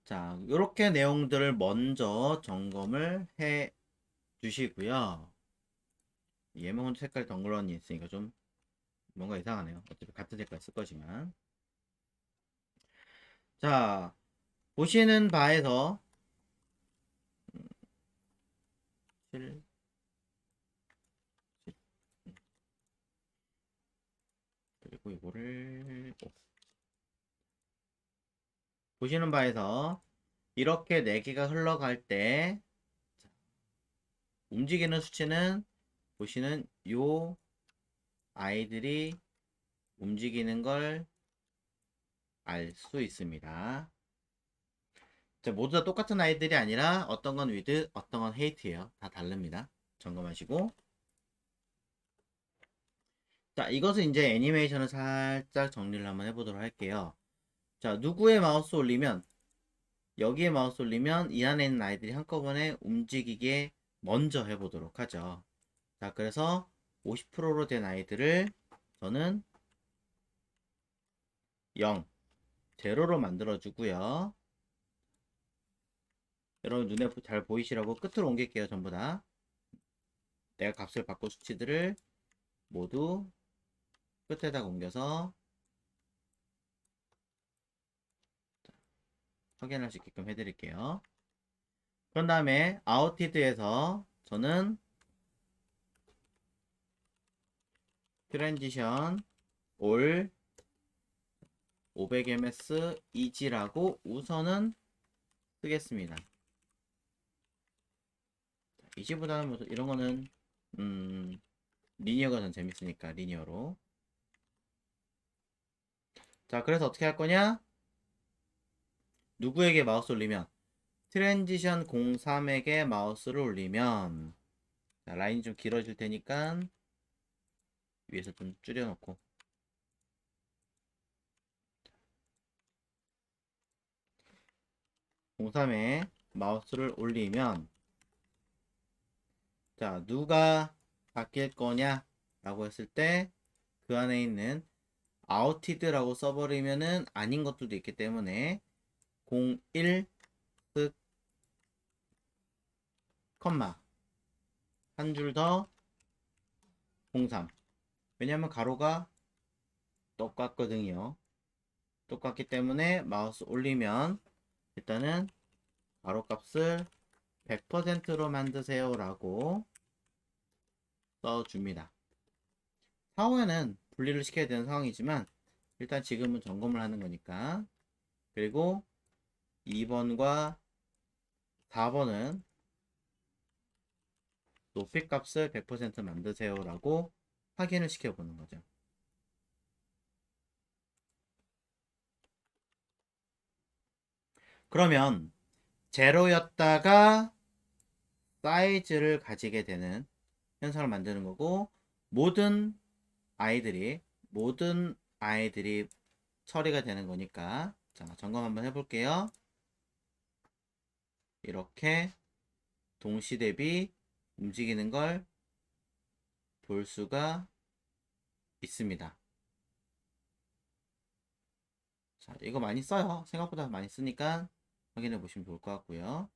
자, 이렇게 내용들을 먼저 점검을 해 주시고요. 예문 색깔 덩그러니 있으니까 좀 뭔가 이상하네요. 어차피 같은 색깔 쓸 거지만. 자, 보시는 바에서 7, 그리고 이거를 보시는 바에서 이렇게 4개가 흘러갈 때 움직이는 수치는 보시는 요 아이들이 움직이는 걸 알 수 있습니다. 자, 모두 다 똑같은 아이들이 아니라 어떤 건 위드, 어떤 건 헤이트예요. 다 다릅니다. 점검하시고. 자, 이것은 이제 애니메이션을 살짝 정리를 한번 해보도록 할게요. 자, 누구의 마우스 올리면, 여기에 마우스 올리면 이 안에 있는 아이들이 한꺼번에 움직이게 먼저 해보도록 하죠. 자, 그래서 50%로 된 아이들을 저는 0, 제로로 만들어주고요. 여러분 눈에 잘 보이시라고 끝으로 옮길게요. 전부 다. 내가 값을 바꿀 수치들을 모두 끝에다 옮겨서 확인할 수 있게끔 해드릴게요. 그런 다음에 아웃티드에서 저는 트랜지션 올 500ms 이지라고 우선은 쓰겠습니다. 이지보다는 뭐 이런 거는 리니어가 전 재밌으니까 리니어로. 자, 그래서 어떻게 할 거냐? 누구에게 마우스 올리면 트랜지션 03에게 마우스를 올리면 자, 라인이 좀 길어질 테니까 위에서 좀 줄여놓고 03에 마우스를 올리면 자, 누가 바뀔 거냐 라고 했을 때 그 안에 있는 아웃티드라고 써버리면은 아닌 것들도 있기 때문에 01 흑, 컴마 한 줄 더 03 왜냐면 가로가 똑같거든요. 똑같기 때문에 마우스 올리면 일단은 가로 값을 100%로 만드세요 라고 써줍니다. 사후에는 분리를 시켜야 되는 상황이지만 일단 지금은 점검을 하는 거니까. 그리고 2번과 4번은 높이 값을 100% 만드세요 라고 확인을 시켜보는 거죠. 그러면 제로였다가 사이즈를 가지게 되는 현상을 만드는 거고, 모든 아이들이 처리가 되는 거니까. 자, 점검 한번 해볼게요. 이렇게 동시 대비 움직이는 걸 볼 수가 있습니다. 자, 이거 많이 써요. 생각보다 많이 쓰니까 확인해 보시면 좋을 것 같고요.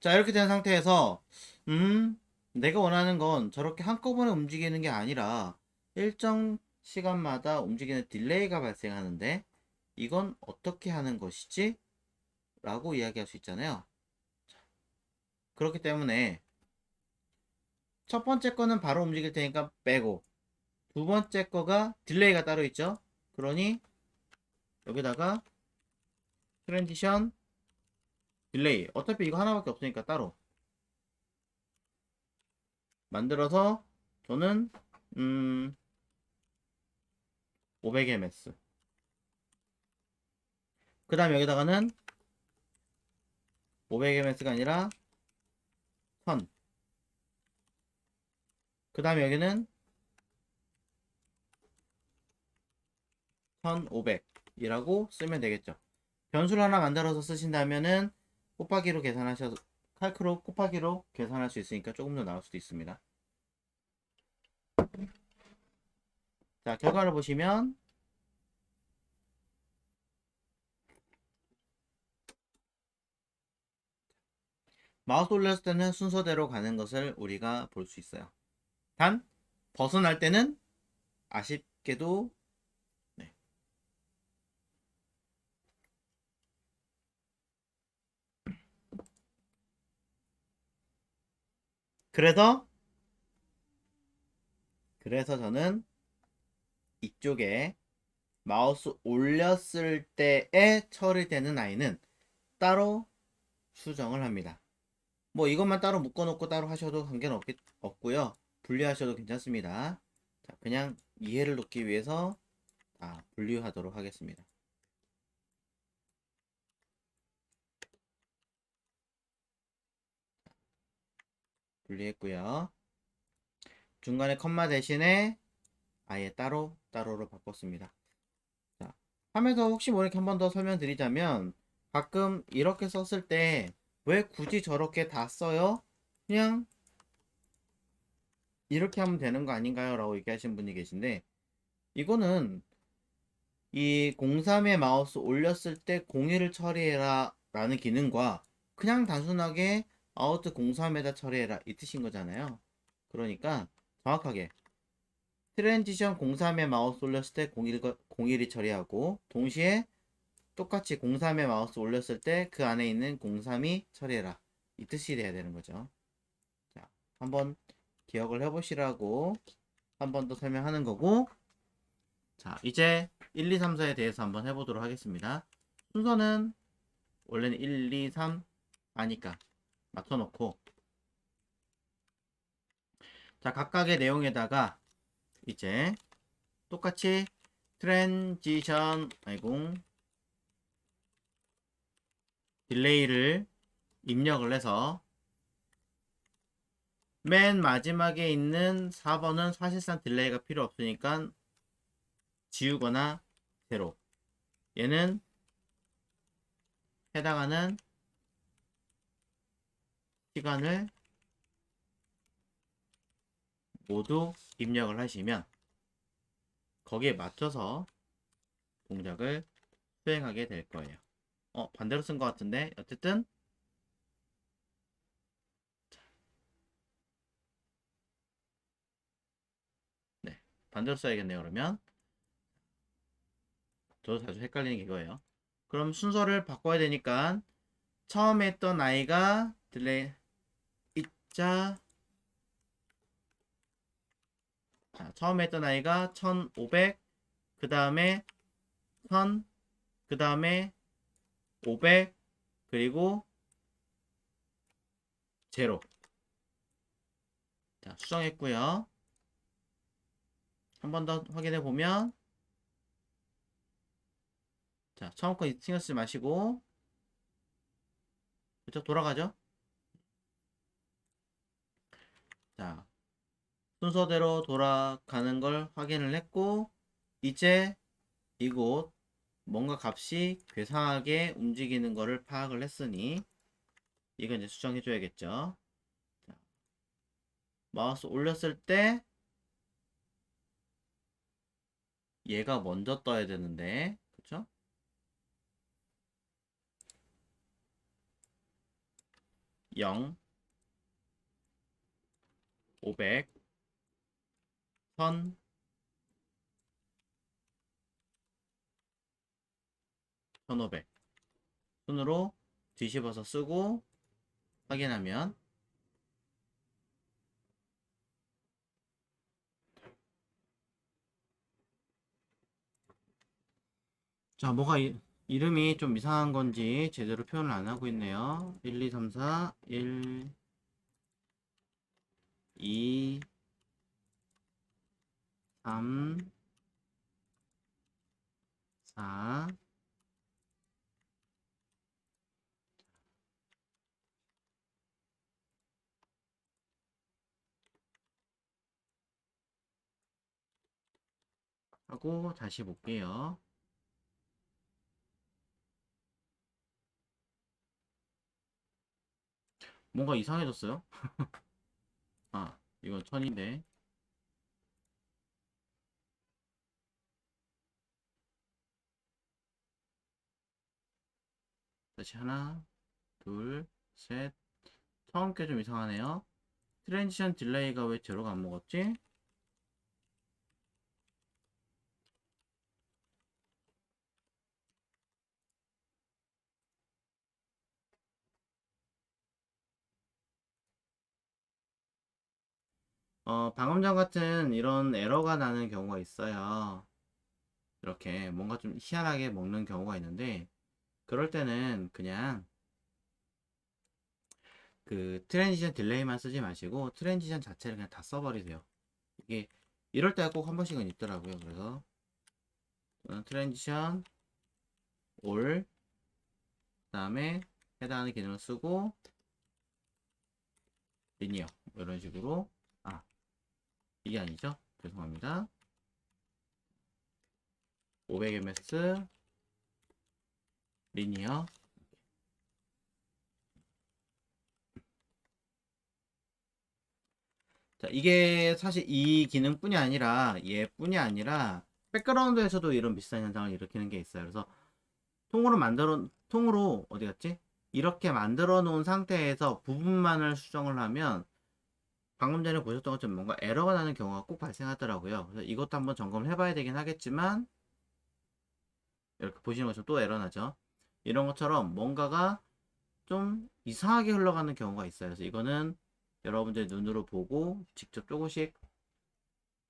자, 이렇게 된 상태에서 내가 원하는 건 저렇게 한꺼번에 움직이는 게 아니라 일정 시간마다 움직이는 딜레이가 발생하는데 이건 어떻게 하는 것이지? 라고 이야기할 수 있잖아요. 그렇기 때문에 첫 번째 거는 바로 움직일 테니까 빼고, 두 번째 거가 딜레이가 따로 있죠. 그러니 여기다가 트랜지션 딜레이, 어차피 이거 하나밖에 없으니까 따로 만들어서 저는 500ms, 그 다음 여기다가는 500ms가 아니라 1000, 그 다음에 여기는 1500이라고 쓰면 되겠죠. 변수를 하나 만들어서 쓰신다면은 곱하기로 계산하셔서, 칼크로 곱하기로 계산할 수 있으니까 조금 더 나올 수도 있습니다. 자, 결과를 보시면 마우스 올렸을 때는 순서대로 가는 것을 우리가 볼 수 있어요. 단 벗어날 때는 아쉽게도 네. 그래서 저는 이쪽에 마우스 올렸을 때에 처리되는 아이는 따로 수정을 합니다. 뭐 이것만 따로 묶어놓고 따로 하셔도 관계는 없고요. 분리하셔도 괜찮습니다. 자, 그냥 이해를 돕기 위해서 분리하도록 하겠습니다. 분리했고요. 중간에 컴마 대신에 아예 따로로 바꿨습니다. 자, 하면서 혹시 모르게 한 번 더 설명드리자면, 가끔 이렇게 썼을 때 왜 굳이 저렇게 다 써요? 그냥 이렇게 하면 되는 거 아닌가요? 라고 얘기하시는 분이 계신데, 이거는 이 03에 마우스 올렸을 때 01을 처리해라 라는 기능과 그냥 단순하게 아웃 03에다 처리해라 이 뜻인 거잖아요. 그러니까 정확하게 트랜지션 03에 마우스 올렸을 때 01이 처리하고, 동시에 똑같이 03에 마우스 올렸을 때 그 안에 있는 03이 처리해라 이 뜻이 돼야 되는 거죠. 자, 한번 기억을 해보시라고 한 번 더 설명하는 거고, 자, 이제 1, 2, 3, 4에 대해서 한번 해보도록 하겠습니다. 순서는 원래는 1, 2, 3 아니까 맞춰놓고, 자, 각각의 내용에다가 이제 똑같이 트랜지션 딜레이를 입력을 해서 맨 마지막에 있는 4번은 사실상 딜레이가 필요 없으니까 지우거나 제로, 얘는 해당하는 시간을 모두 입력을 하시면 거기에 맞춰서 동작을 수행하게 될 거예요. 반대로 쓴 것 같은데 어쨌든 반대로 써야겠네요. 그러면 저도 자주 헷갈리는 게 이거예요. 그럼 순서를 바꿔야 되니까 처음에 했던 i가 딜레이 이자, 자, 처음에 했던 i가 1500, 그 다음에 1000, 그 다음에 500, 그리고 제로. 자, 수정했고요. 한 번 더 확인해 보면, 자, 처음 거 신경 쓰지 마시고, 그쵸? 돌아가죠? 자, 순서대로 돌아가는 걸 확인을 했고, 이제 이곳 뭔가 값이 괴상하게 움직이는 거를 파악을 했으니, 이건 이제 수정해 줘야겠죠? 자, 마우스 올렸을 때, 얘가 먼저 떠야 되는데, 그쵸? 0, 500, 1000, 1500 손으로 뒤집어서 쓰고 확인하면, 자, 뭐가 이름이 좀 이상한 건지 제대로 표현을 안 하고 있네요. 1, 2, 3, 4, 1, 2, 3, 4, 하고 다시 볼게요. 뭔가 이상해졌어요. 아, 이건 1000인데. 다시 하나, 둘, 셋. 처음 게 좀 이상하네요. 트랜지션 딜레이가 왜 제로가 안 먹었지? 방금 전 같은 이런 에러가 나는 경우가 있어요. 이렇게 뭔가 좀 희한하게 먹는 경우가 있는데, 그럴 때는 그냥 그 트랜지션 딜레이만 쓰지 마시고 트랜지션 자체를 그냥 다 써버리세요. 이게 이럴 때가 꼭 한 번씩은 있더라고요. 그래서 저는 트랜지션 올, 그 다음에 해당하는 기능을 쓰고 리니어 이런 식으로, 아, 이게 아니죠? 죄송합니다. 500ms 리니어. 자, 이게 사실 이 기능뿐이 아니라 얘뿐이 아니라 백그라운드에서도 이런 비슷한 현상을 일으키는 게 있어요. 그래서 통으로 어디 갔지? 이렇게 만들어 놓은 상태에서 부분만을 수정을 하면 방금 전에 보셨던 것처럼 뭔가 에러가 나는 경우가 꼭 발생하더라고요. 그래서 이것도 한번 점검을 해봐야 되긴 하겠지만, 이렇게 보시는 것처럼 또 에러 나죠. 이런 것처럼 뭔가가 좀 이상하게 흘러가는 경우가 있어요. 그래서 이거는 여러분들이 눈으로 보고 직접 조금씩,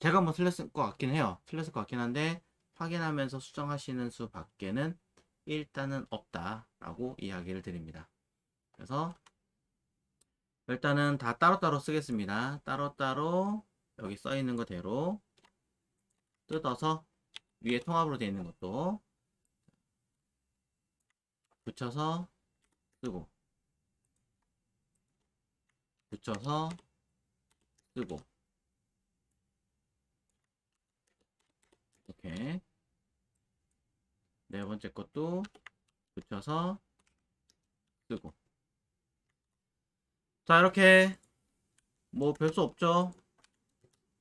제가 뭐 틀렸을 것 같긴 해요. 틀렸을 것 같긴 한데 확인하면서 수정하시는 수밖에는 일단은 없다라고 이야기를 드립니다. 그래서 일단은 다 따로따로 쓰겠습니다. 따로따로 여기 써 있는 거대로 뜯어서 위에 통합으로 되어 있는 것도 붙여서 쓰고, 붙여서 쓰고, 이렇게 네 번째 것도 붙여서 쓰고. 자, 이렇게 뭐 별 수 없죠.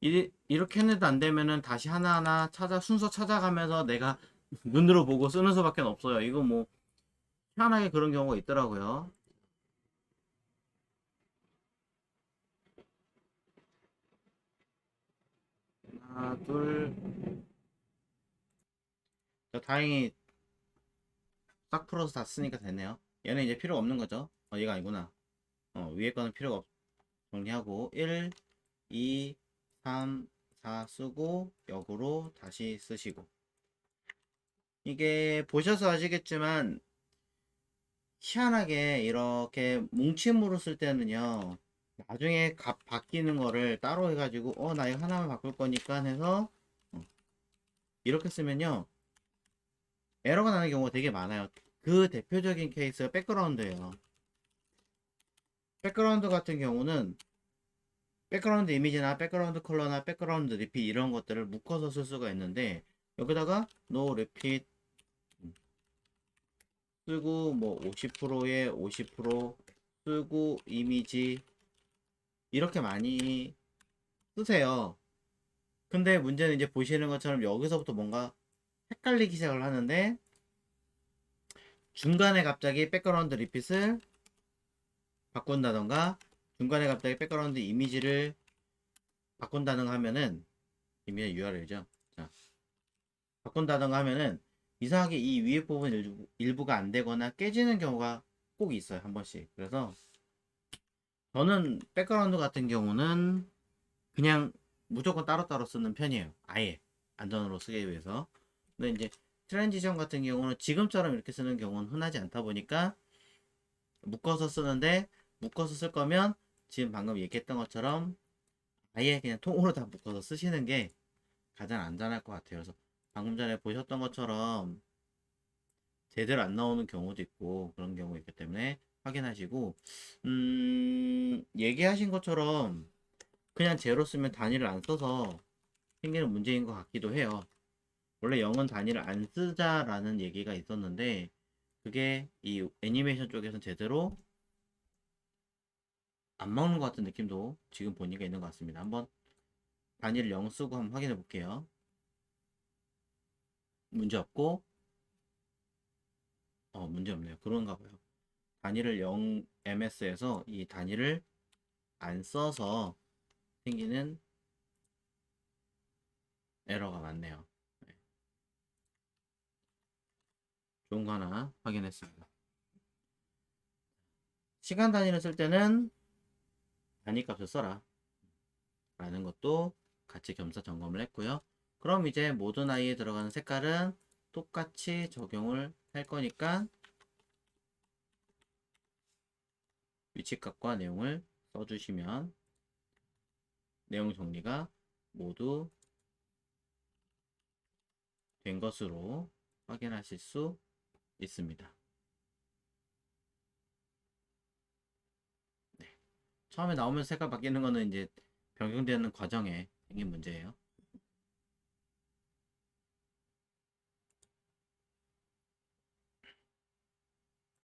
이렇게 했는데도 안 되면은 다시 하나하나 순서 찾아가면서 내가 눈으로 보고 쓰는 수밖에 없어요. 이거 뭐 희한하게 그런 경우가 있더라고요. 하나, 둘. 자, 다행히 싹 풀어서 다 쓰니까 됐네요. 얘는 이제 필요 없는 거죠. 얘가 아니구나. 위에 거는 필요가 없, 정리하고 1, 2, 3, 4 쓰고 역으로 다시 쓰시고. 이게 보셔서 아시겠지만 희한하게 이렇게 뭉침으로 쓸 때는요, 나중에 값 바뀌는 거를 따로 해가지고 나 이거 하나만 바꿀 거니까 해서 이렇게 쓰면요 에러가 나는 경우가 되게 많아요. 그 대표적인 케이스가 백그라운드예요. 백그라운드 같은 경우는 백그라운드 이미지나 백그라운드 컬러나 백그라운드 리핏 이런 것들을 묶어서 쓸 수가 있는데, 여기다가 no repeat 쓰고 뭐 50%에 50% 쓰고 이미지 이렇게 많이 쓰세요. 근데 문제는 이제 보시는 것처럼 여기서부터 뭔가 헷갈리기 시작을 하는데, 중간에 갑자기 백그라운드 리핏을 바꾼다던가 중간에 갑자기 백그라운드 이미지를 바꾼다던가 하면은, 이미지 URL이죠. 자, 바꾼다던가 하면은 이상하게 이 위에 부분 일부가 안 되거나 깨지는 경우가 꼭 있어요. 한 번씩. 그래서 저는 백그라운드 같은 경우는 그냥 무조건 따로따로 쓰는 편이에요. 아예 안전으로 쓰기 위해서. 근데 이제 트랜지션 같은 경우는 지금처럼 이렇게 쓰는 경우는 흔하지 않다 보니까 묶어서 쓰는데, 묶어서 쓸 거면 지금 방금 얘기했던 것처럼 아예 그냥 통으로 다 묶어서 쓰시는 게 가장 안전할 것 같아요. 그래서 방금 전에 보셨던 것처럼 제대로 안 나오는 경우도 있고 그런 경우 있기 때문에 확인하시고, 얘기하신 것처럼 그냥 제로 쓰면 단위를 안 써서 생기는 문제인 것 같기도 해요. 원래 0은 단위를 안 쓰자라는 얘기가 있었는데 그게 이 애니메이션 쪽에서는 제대로 안 먹는 것 같은 느낌도 지금 보니까 있는 것 같습니다. 한번 단위를 0 쓰고 한번 확인해 볼게요. 문제 없고, 문제 없네요. 그런가 봐요. 단위를 0 MS에서 이 단위를 안 써서 생기는 에러가 많네요. 네. 좋은 거 하나 확인했습니다. 시간 단위를 쓸 때는 단위 값을 써라 라는 것도 같이 겸사 점검을 했고요. 그럼 이제 모든 아이에 들어가는 색깔은 똑같이 적용을 할 거니까 위치값과 내용을 써주시면 내용 정리가 모두 된 것으로 확인하실 수 있습니다. 네. 처음에 나오면 색깔 바뀌는 거는 이제 변경되는 과정에 생긴 문제예요.